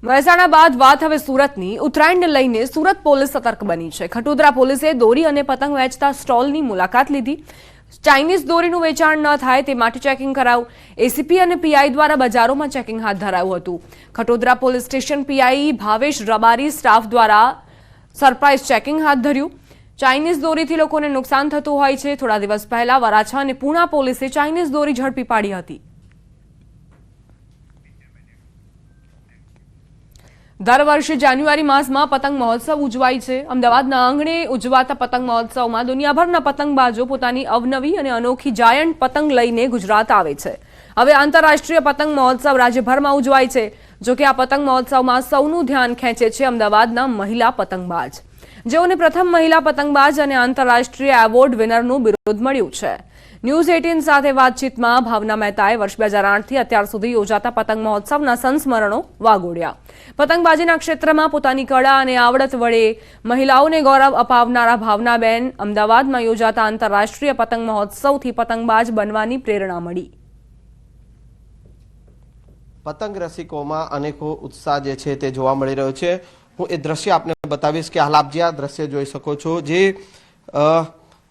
મહેસાણા બાદ વાત હવે સુરતની ઉત્તરાયણને લઈને સુરત પોલીસ સતર્ક બની છે। ખટોદરા પોલીસે દોરી અને પતંગ વેચતા સ્ટોલની મુલાકાત લીધી। ચાઇનીઝ દોરીનું વેચાણ ન થાય તે માટે ચેકિંગ કરાયું। એસીપી અને પીઆઈ દ્વારા બજારોમાં ચેકિંગ હાથ ધરાયું હતું। Khatodara police station PI Bhavesh Rabari staff દ્વારા સરપ્રાઇઝ ચેકિંગ હાથ ધર્યું। ચાઇનીઝ દોરીથી લોકોને નુકસાન થતું હોય છે। થોડા દિવસ પહેલા વરાછા અને પૂણા પોલીસે ચાઇનીઝ દોરી ઝડપી પાડી હતી। દર વર્ષે જાન્યુઆરી માસમાં પતંગ મહોત્સવ ઉજવાય છે। અમદાવાદના આંગણે ઉજવાતા પતંગ મહોત્સવમાં દુનિયાભરના પતંગબાજો પોતાની અવનવી અને અનોખી જાયન્ટ પતંગ લઈને ગુજરાત આવે છે। હવે આંતરરાષ્ટ્રીય પતંગ મહોત્સવ રાજ્યભરમાં ઉજવાય છે। જોકે આ પતંગ મહોત્સવમાં સૌનું ધ્યાન ખેંચે છે અમદાવાદના મહિલા પતંગબાજ, જેઓને પ્રથમ મહિલા પતંગબાજ અને આંતરરાષ્ટ્રીય એવોર્ડ વિનરનું બિરુદ મળ્યું છે। ન્યૂઝ 18 સાથે વાતચીતમાં ભાવના મહેતાએ વર્ષ 2008થી અત્યાર સુધી યોજાતા પતંગ મહોત્સવના સંસ્મરણો વાગોડ્યા। પતંગબાજીના ક્ષેત્રમાં પોતાની કળા અને આવડત વડે મહિલાઓને ગૌરવ અપાવનારા ભાવનાબેન અમદાવાદમાં યોજાતા આંતરરાષ્ટ્રીય પતંગ મહોત્સવથી પતંગબાજ બનવાની પ્રેરણા મળી। પતંગ રસિકોમાં અનેકો ઉત્સાહ જે છે તે જોવા મળી રહ્યો છે। હું એ દ્રશ્ય આપને બતાવીશ કે હાલ આપ જે આ દ્રશ્ય જોઈ શકો છો, જે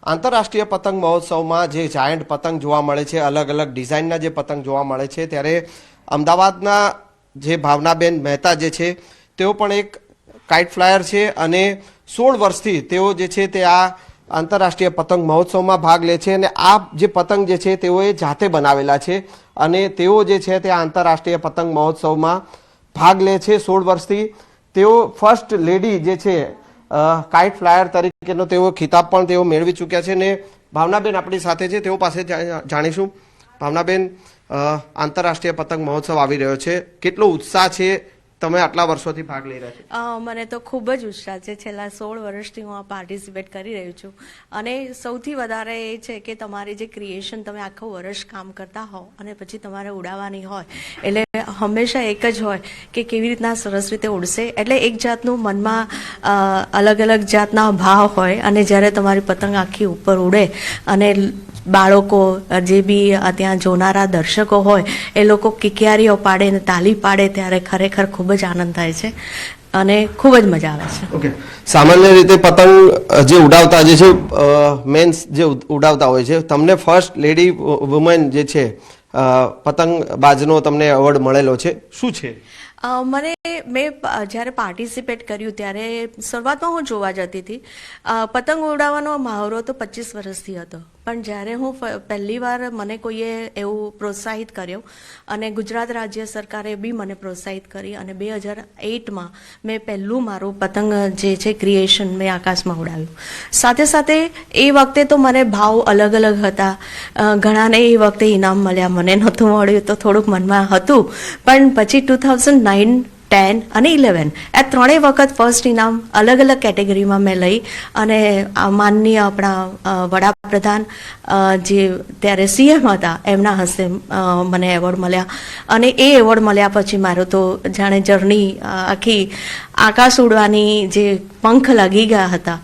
આંતરરાષ્ટ્રીય પતંગ મહોત્સવમાં જે જાયન્ટ પતંગ જોવા મળે છે, અલગ અલગ ડિઝાઇનના જે પતંગ જોવા મળે છે, ત્યારે અમદાવાદના જે ભાવનાબેન મહેતા જે છે તેઓ પણ એક કાઇટ ફ્લાયર છે અને 16 વર્ષથી તેઓ જે છે તે આ આંતરરાષ્ટ્રીય પતંગ મહોત્સવમાં ભાગ લે છે અને આ જે પતંગ જે છે તેઓએ જાતે બનાવેલા છે અને તેઓ જે છે તે આંતરરાષ્ટ્રીય પતંગ મહોત્સવમાં ભાગ લે છે 16 વર્ષથી। તેઓ ફર્સ્ટ લેડી જે છે કાઇટ ફ્લાયર તરીકેનો તેઓ ખિતાબ પણ તેઓ મેળવી ચૂક્યા છે। ને ભાવનાબેન આપણી સાથે છે, તેઓ પાસે જાણીશું। ભાવનાબેન, આંતરરાષ્ટ્રીય પતંગ મહોત્સવ આવી રહ્યો છે, કેટલો ઉત્સાહ છે? તમે આટલા વર્ષોથી ભાગ લઈ રહ્યા છો? મને તો ખૂબ જ ઉત્સાહ છે। છેલ્લા 16 વર્ષથી હું આ પાર્ટિસિપેટ કરી રહ્યું છું અને સૌથી વધારે એ છે કે તમારી જે ક્રિએશન તમે આખું વર્ષ કામ કરતા હો અને પછી તમારે ઉડાવવાની હોય એટલે હંમેશા એક જ હોય કે કેવી રીતના સરસ રીતે ઉડશે, એટલે એક જાતનું મનમાં અલગ અલગ જાતના ભાવ હોય અને જ્યારે તમારી પતંગ આખી ઉપર ઉડે અને બાળકો જે બી ત્યાં જોનારા દર્શકો હોય એ લોકો કિકિયારીઓ પાડે ને તાલી પાડે ત્યારે ખરેખર ખૂબ જ આનંદ થાય છે અને ખૂબ જ મજા આવે છે। ઓકે, સામાન્ય રીતે પતંગ જે ઉડાવતા જે છે મેન્સ જે ઉડાવતા હોય છે, તમને ફર્સ્ટ લેડી વુમેન જે છે પતંગબાજનો તમને એવોર્ડ મળેલો છે, શું છે? મેં જ્યારે પાર્ટિસિપેટ કર્યું ત્યારે શરૂઆતમાં હું જોવા જતી હતી। પતંગ ઉડાવવાનો મહાવરો તો 25 વર્ષથી હતો, પણ જ્યારે હું પહેલી વાર મને કોઈએ એવું પ્રોત્સાહિત કર્યો અને ગુજરાત રાજ્ય સરકારે બી મને પ્રોત્સાહિત કરી અને 2008માં મેં પહેલું મારું પતંગ જે છે ક્રિએશન મેં આકાશમાં ઉડાવ્યું। સાથે સાથે એ વખતે તો મને ભાવ અલગ અલગ હતા। ઘણાને એ વખતે ઇનામ મળ્યા, મને નહોતું મળ્યું તો થોડુંક મનમાં હતું, પણ પછી 2009, 10 અને 11 આ ત્રણેય વખત ફર્સ્ટ ઇનામ અલગ અલગ કેટેગરીમાં મેં લઈ અને માનનીય આપણા વડાપ્રધાન જે ત્યારે સીએમ હતા એમના હસ્તે મને એવોર્ડ મળ્યા અને એ એવોર્ડ મળ્યા પછી મારો તો જાણે જર્ની આખી આકાશ ઉડવાની જે પંખ લાગી ગયા હતા।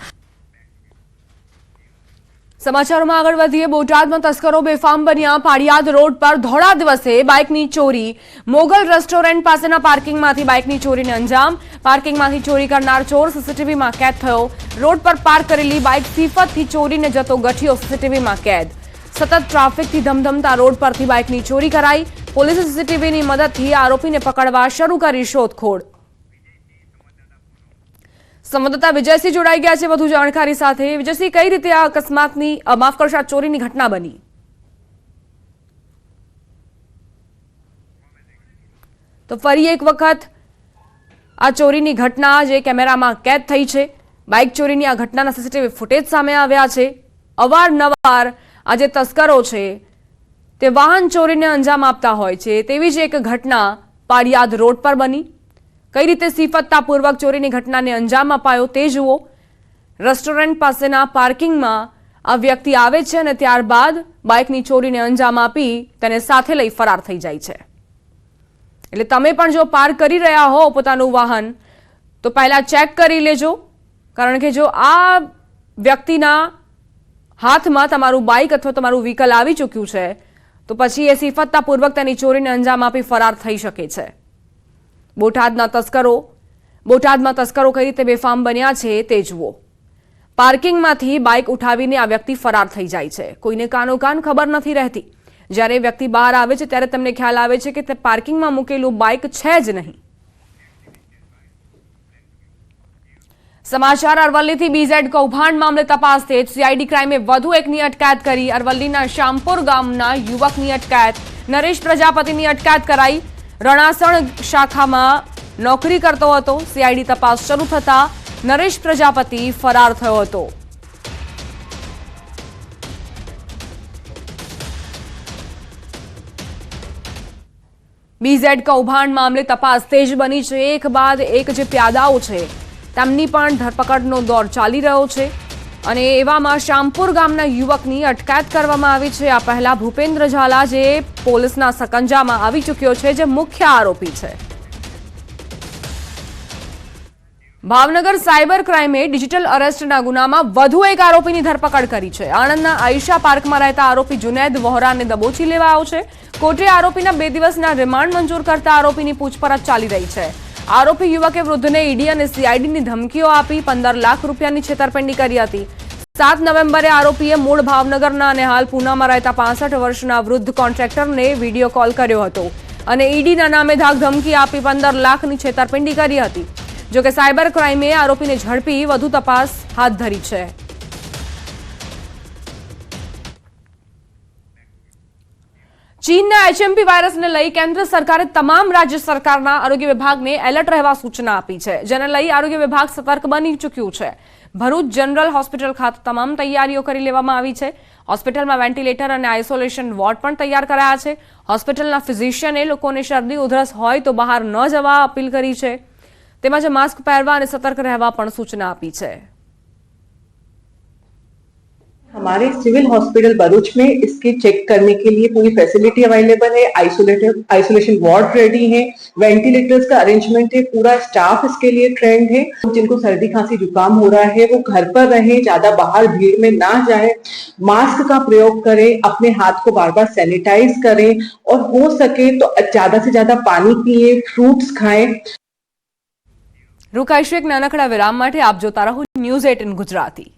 સમાચારોમાં આગળ વધીએ। બોટાદમાં તસ્કરો બેફામ બન્યા। પાળિયાદ રોડ પર ધોળા દિવસે બાઇકની ચોરી। મોગલ રેસ્ટોરન્ટ પાસેના પાર્કિંગમાંથી બાઇકની ચોરીને અંજામ। પાર્કિંગમાંથી ચોરી કરનાર ચોર સીસીટીવીમાં કેદ થયો। રોડ પર પાર્ક કરેલી બાઇક સિફતથી ચોરીને જતો ગઠિયો સીસીટીવીમાં કેદ। સતત ટ્રાફિકથી ધમધમતા રોડ પરથી બાઇકની ચોરી કરાઈ। પોલીસે સીસીટીવીની મદદથી આરોપીને પકડવા શરૂ કરી શોધખોળ। સંવાદદાતા વિજયસિંહ જોડાઈ ગયા છે વધુ જાણકારી સાથે। વિજયસિંહ, કઈ રીતે આ અકસ્માતની માફ કરશો, આ ચોરીની ઘટના બની? તો ફરી એક વખત આ ચોરીની ઘટના જે કેમેરામાં કેદ થઈ છે, બાઇક ચોરીની આ ઘટનાના સીસીટીવી ફૂટેજ સામે આવ્યા છે। અવારનવાર આ જે તસ્કરો છે તે વાહન ચોરીને અંજામ આપતા હોય છે, તેવી જ એક ઘટના પાળિયાદ રોડ પર બની। કઈ રીતે સિફતતાપૂર્વક ચોરીની ઘટનાને અંજામ અપાયો તે જુઓ। રેસ્ટોરન્ટ પાસેના પાર્કિંગમાં આ વ્યક્તિ આવે છે અને ત્યારબાદ બાઇકની ચોરીને અંજામ આપી તેને સાથે લઈ ફરાર થઈ જાય છે। એટલે તમે પણ જો પાર્ક કરી રહ્યા હો પોતાનું વાહન તો પહેલા ચેક કરી લેજો, કારણ કે જો આ વ્યક્તિના હાથમાં તમારું બાઇક અથવા તમારું વ્હીકલ આવી ચૂક્યું છે તો પછી એ સિફતતાપૂર્વક તેની ચોરીને અંજામ આપી ફરાર થઈ શકે છે। બોટાદમાં તસ્કરો કઈ રીતે બેફામ બન્યા છે તે જુઓ। પાર્કિંગમાંથી બાઇક ઉઠાવીને આ વ્યક્તિ ફરાર થઈ જાય છે। કોઈને કાનોકાન ખબર નથી રહેતી। જ્યારે વ્યક્તિ બહાર આવે છે ત્યારે તેમને ખ્યાલ આવે છે કે તે પાર્કિંગમાં મૂકેલું બાઇક છે જ નહીં। સમાચાર અરવલ્લીથી બીઝેડ કૌભાંડ મામલે તપાસ તેજ। સીઆઈડી ક્રાઇમે વધુ એકની અટકાયત કરી। અરવલ્લીના શ્યામપુર ગામના યુવકની અટકાયત। નરેશ પ્રજાપતિની અટકાયત કરાઈ। રણાસણ શાખામાં નોકરી કરતો હતો। સીઆઈડી તપાસ શરૂ થતા નરેશ પ્રજાપતિ ફરાર થયો હતો। બીઝેડ કૌભાંડ મામલે તપાસ તેજ બની છે। એક બાદ એક જે પ્યાદાઓ છે તેમની પણ ધરપકડનો દોર ચાલી રહ્યો છે અને એવામાં શ્યામપુર ગામના યુવકની અટકાયત કરવામાં આવી છે। આ પહેલા ભૂપેન્દ્ર ઝાલા જે પોલીસના સકંજામાં આવી ચૂક્યો છે, જે મુખ્ય આરોપી છે। ભાવનગર સાયબર ક્રાઇમે ડિજિટલ અરેસ્ટના ગુનામાં વધુ એક આરોપીની ધરપકડ કરી છે। આણંદના આયશા પાર્કમાં રહેતા આરોપી જુનેદ વહોરાને દબોચી લેવાયો છે। કોર્ટે આરોપીના 2 દિવસના રિમાન્ડ મંજૂર કરતા આરોપીની પૂછપરછ ચાલી રહી છે। આરોપી યુવકે વૃદ્ધને ઈડી અને સીઆઈડીની ધમકીઓ આપી 15 લાખ રૂપિયાની છેતરપિંડી કરી હતી। 7 નવેમ્બરે આરોપીએ મૂળ ભાવનગરના અને હાલ પૂનામાં રહેતા 65 વર્ષના વૃદ્ધ કોન્ટ્રાક્ટરને વિડીયો કોલ કર્યો હતો અને ઈડીના નામે ધાક ધમકી આપી 15 લાખની છેતરપિંડી કરી હતી। જોકે સાયબર ક્રાઇમે આરોપીને ઝડપી વધુ તપાસ હાથ ધરી છે। ચીનના એચએમપી વાયરસને લઈ કેન્દ્ર સરકારે તમામ રાજ્ય સરકારના આરોગ્ય વિભાગને એલર્ટ રહેવા સૂચના આપી છે, જેને લઈ આરોગ્ય વિભાગ સતર્ક બની ચૂક્યું છે। ભરૂચ જનરલ હોસ્પિટલ ખાતે તમામ તૈયારીઓ કરી લેવામાં આવી છે। હોસ્પિટલમાં વેન્ટિલેટર અને આઇસોલેશન વોર્ડ પણ તૈયાર કરાયા છે। હોસ્પિટલના ફિઝિશિયને લોકોને શરદી ઉધરસ હોય તો બહાર ન જવા અપીલ કરી છે, તેમજ માસ્ક પહેરવા અને સતર્ક રહેવા પણ સૂચના આપી છે। हमारे सिविल हॉस्पिटल भरूच में इसके चेक करने के लिए पूरी फैसिलिटी अवेलेबल है। आइसोलेशन वार्ड रेडी है, वेंटिलेटर्स का अरेंजमेंट है, पूरा स्टाफ इसके लिए ट्रेंड है। जिनको सर्दी खांसी जुकाम हो रहा है वो घर पर रहे, ज्यादा बाहर भीड़ में ना जाए, मास्क का प्रयोग करें, अपने हाथ को बार बार सैनिटाइज करें और हो सके तो ज्यादा से ज्यादा पानी पिए, फ्रूट्स खाएं। रुकाइશું એક નાનકડા વિરામ માટે। આપ જોતા રહો ન્યૂઝ 18 ગુજરાતી।